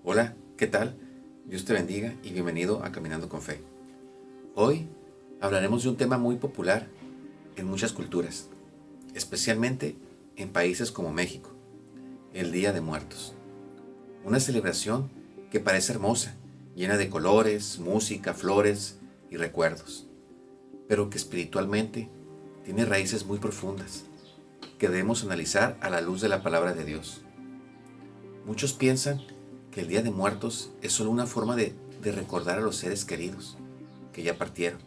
Hola, ¿qué tal? Dios te bendiga y bienvenido a Caminando con Fe. Hoy hablaremos de un tema muy popular en muchas culturas, especialmente en países como México, el Día de Muertos. Una celebración que parece hermosa, llena de colores, música, flores y recuerdos, pero que espiritualmente tiene raíces muy profundas que debemos analizar a la luz de la palabra de Dios. Muchos piensan que el Día de Muertos es solo una forma de recordar a los seres queridos que ya partieron,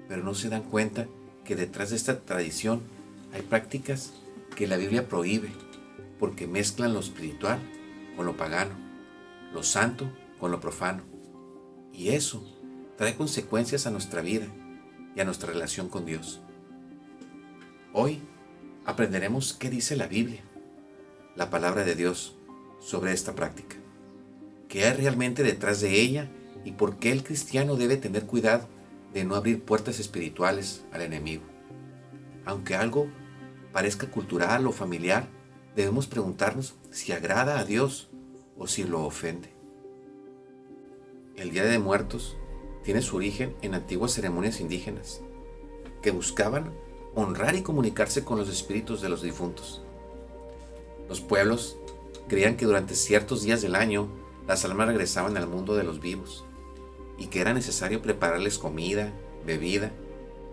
pero no se dan cuenta que detrás de esta tradición hay prácticas que la Biblia prohíbe porque mezclan lo espiritual con lo pagano, lo santo con lo profano, y eso trae consecuencias a nuestra vida y a nuestra relación con Dios. Hoy aprenderemos qué dice la Biblia, la palabra de Dios, sobre esta práctica. ¿Qué hay realmente detrás de ella y por qué el cristiano debe tener cuidado de no abrir puertas espirituales al enemigo? Aunque algo parezca cultural o familiar, debemos preguntarnos si agrada a Dios o si lo ofende. El Día de Muertos tiene su origen en antiguas ceremonias indígenas que buscaban honrar y comunicarse con los espíritus de los difuntos. Los pueblos creían que durante ciertos días del año las almas regresaban al mundo de los vivos y que era necesario prepararles comida, bebida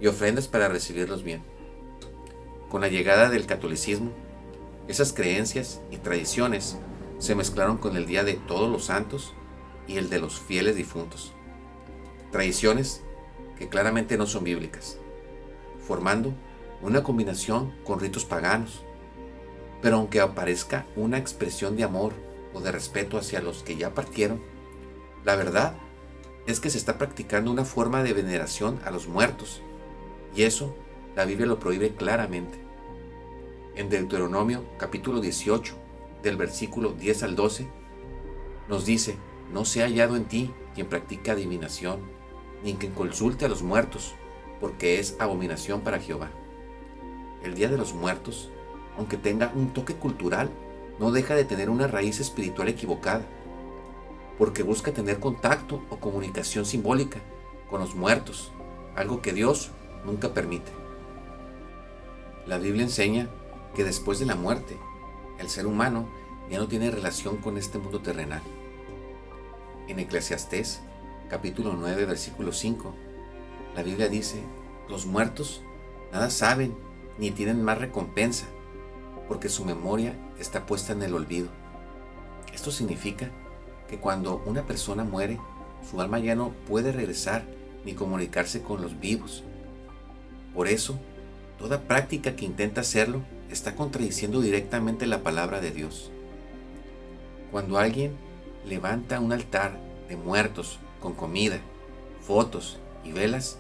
y ofrendas para recibirlos bien. Con la llegada del catolicismo, esas creencias y tradiciones se mezclaron con el Día de Todos los Santos y el de los fieles difuntos. Tradiciones que claramente no son bíblicas, formando una combinación con ritos paganos. Pero aunque aparezca una expresión de amor o de respeto hacia los que ya partieron, la verdad es que se está practicando una forma de veneración a los muertos, y eso la Biblia lo prohíbe claramente. En Deuteronomio capítulo 18, del versículo 10 al 12, nos dice: no sea hallado en ti quien practica adivinación, ni quien consulte a los muertos, porque es abominación para Jehová. El Día de los Muertos, aunque tenga un toque cultural, no deja de tener una raíz espiritual equivocada, porque busca tener contacto o comunicación simbólica con los muertos, algo que Dios nunca permite. La Biblia enseña que después de la muerte, el ser humano ya no tiene relación con este mundo terrenal. En Eclesiastés, capítulo 9, versículo 5, la Biblia dice: los muertos nada saben ni tienen más recompensa, porque su memoria está puesta en el olvido. Esto significa que cuando una persona muere, su alma ya no puede regresar ni comunicarse con los vivos. Por eso, toda práctica que intenta hacerlo está contradiciendo directamente la palabra de Dios. Cuando alguien levanta un altar de muertos con comida, fotos y velas,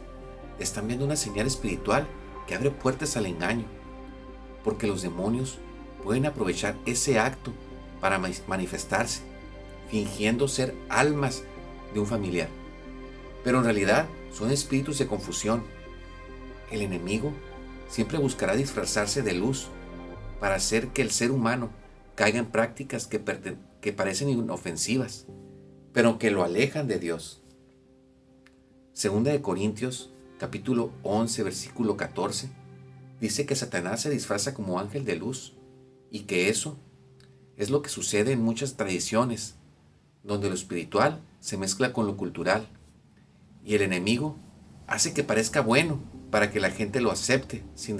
están viendo una señal espiritual que abre puertas al engaño, porque los demonios pueden aprovechar ese acto para manifestarse, fingiendo ser almas de un familiar, pero en realidad son espíritus de confusión. El enemigo siempre buscará disfrazarse de luz para hacer que el ser humano caiga en prácticas que parecen inofensivas, pero que lo alejan de Dios. Segunda de Corintios, capítulo 11, versículo 14, dice que Satanás se disfraza como ángel de luz, y que eso es lo que sucede en muchas tradiciones, donde lo espiritual se mezcla con lo cultural, y el enemigo hace que parezca bueno para que la gente lo acepte sin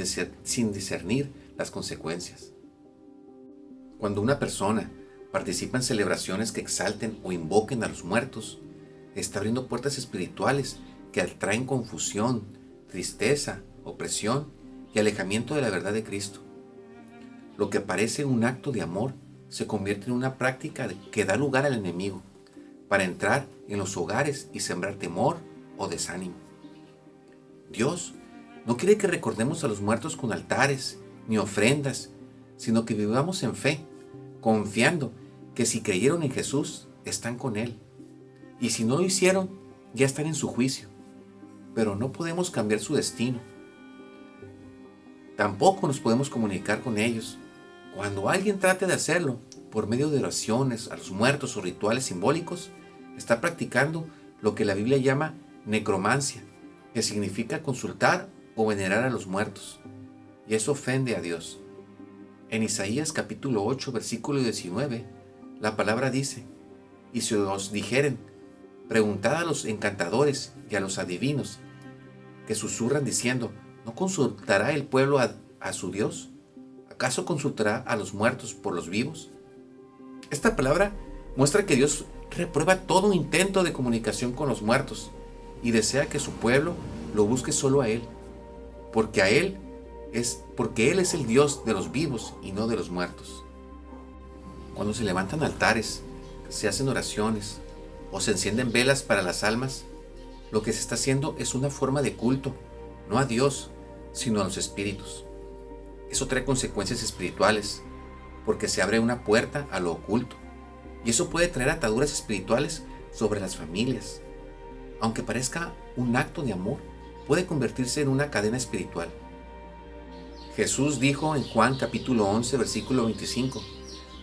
discernir las consecuencias. Cuando una persona participa en celebraciones que exalten o invoquen a los muertos, está abriendo puertas espirituales que atraen confusión, tristeza, opresión y alejamiento de la verdad de Cristo. Lo que parece un acto de amor se convierte en una práctica que da lugar al enemigo para entrar en los hogares y sembrar temor o desánimo. Dios no quiere que recordemos a los muertos con altares ni ofrendas, sino que vivamos en fe, confiando que si creyeron en Jesús, están con Él. Y si no lo hicieron, ya están en su juicio. Pero no podemos cambiar su destino. Tampoco nos podemos comunicar con ellos Cuando alguien trate de hacerlo por medio de oraciones a los muertos o rituales simbólicos, está practicando lo que la Biblia llama necromancia, que significa consultar o venerar a los muertos, y eso ofende a Dios. En Isaías capítulo 8, versículo 19, la palabra dice: y si os dijeren, preguntad a los encantadores y a los adivinos, que susurran diciendo, ¿no consultará el pueblo a su Dios? ¿Acaso consultará a los muertos por los vivos? Esta palabra muestra que Dios reprueba todo intento de comunicación con los muertos y desea que su pueblo lo busque solo a Él, porque Él es el Dios de los vivos y no de los muertos. Cuando se levantan altares, se hacen oraciones o se encienden velas para las almas, lo que se está haciendo es una forma de culto, no a Dios, sino a los espíritus. Eso trae consecuencias espirituales, porque se abre una puerta a lo oculto, y eso puede traer ataduras espirituales sobre las familias. Aunque parezca un acto de amor, puede convertirse en una cadena espiritual. Jesús dijo en Juan capítulo 11, versículo 25,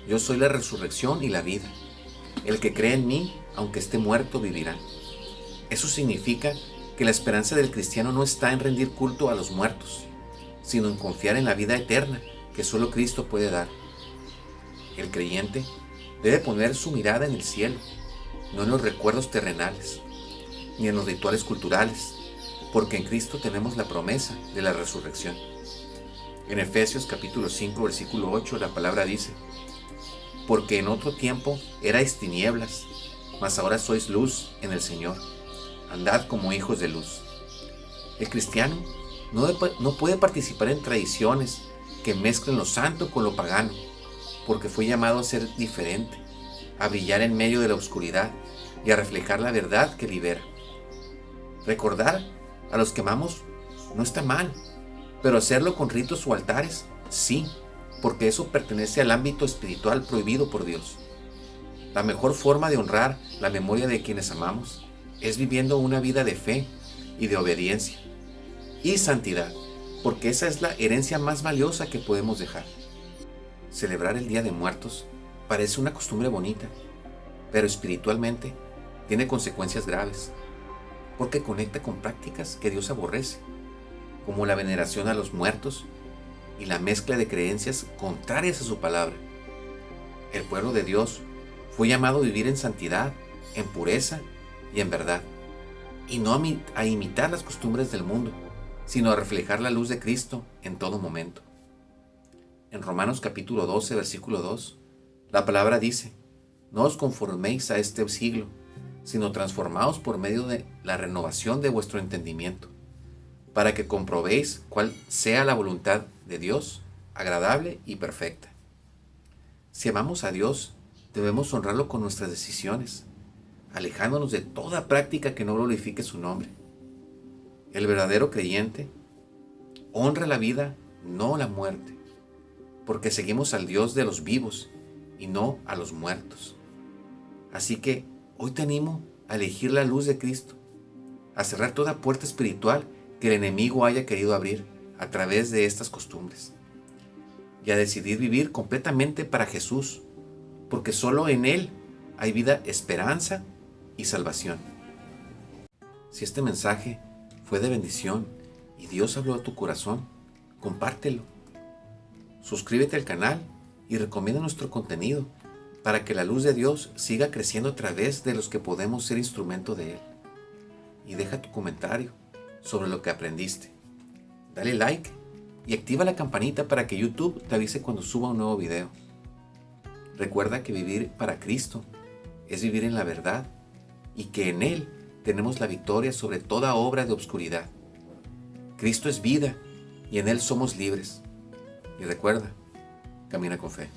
yo soy la resurrección y la vida. El que cree en mí, aunque esté muerto, vivirá. Eso significa que la esperanza del cristiano no está en rendir culto a los muertos, sino en confiar en la vida eterna que solo Cristo puede dar. El creyente debe poner su mirada en el cielo, no en los recuerdos terrenales, ni en los rituales culturales, porque en Cristo tenemos la promesa de la resurrección. En Efesios capítulo 5, versículo 8, la palabra dice, porque en otro tiempo erais tinieblas, mas ahora sois luz en el Señor. Andad como hijos de luz. El cristiano no puede participar en tradiciones que mezclen lo santo con lo pagano, porque fue llamado a ser diferente, a brillar en medio de la oscuridad y a reflejar la verdad que libera. Recordar a los que amamos no está mal, pero hacerlo con ritos o altares, sí, porque eso pertenece al ámbito espiritual prohibido por Dios. La mejor forma de honrar la memoria de quienes amamos es viviendo una vida de fe y de obediencia y santidad, porque esa es la herencia más valiosa que podemos dejar. Celebrar el Día de Muertos parece una costumbre bonita, pero espiritualmente tiene consecuencias graves, porque conecta con prácticas que Dios aborrece, como la veneración a los muertos y la mezcla de creencias contrarias a su palabra. El pueblo de Dios fue llamado a vivir en santidad, en pureza y en verdad, y no a imitar las costumbres del mundo, sino a reflejar la luz de Cristo en todo momento. En Romanos capítulo 12, versículo 2, la palabra dice, no os conforméis a este siglo, sino transformaos por medio de la renovación de vuestro entendimiento, para que comprobéis cuál sea la voluntad de Dios, agradable y perfecta. Si amamos a Dios, debemos honrarlo con nuestras decisiones, alejándonos de toda práctica que no glorifique su nombre. El verdadero creyente honra la vida, no la muerte, porque seguimos al Dios de los vivos y no a los muertos. Así que hoy te animo a elegir la luz de Cristo, a cerrar toda puerta espiritual que el enemigo haya querido abrir a través de estas costumbres, y a decidir vivir completamente para Jesús, porque solo en Él hay vida, esperanza y salvación. Si este mensaje fue de bendición y Dios habló a tu corazón, compártelo. Suscríbete al canal y recomienda nuestro contenido para que la luz de Dios siga creciendo a través de los que podemos ser instrumento de Él. Y deja tu comentario sobre lo que aprendiste. Dale like y activa la campanita para que YouTube te avise cuando suba un nuevo video. Recuerda que vivir para Cristo es vivir en la verdad y que en Él tenemos la victoria sobre toda obra de obscuridad. Cristo es vida y en Él somos libres. Y recuerda, camina con fe.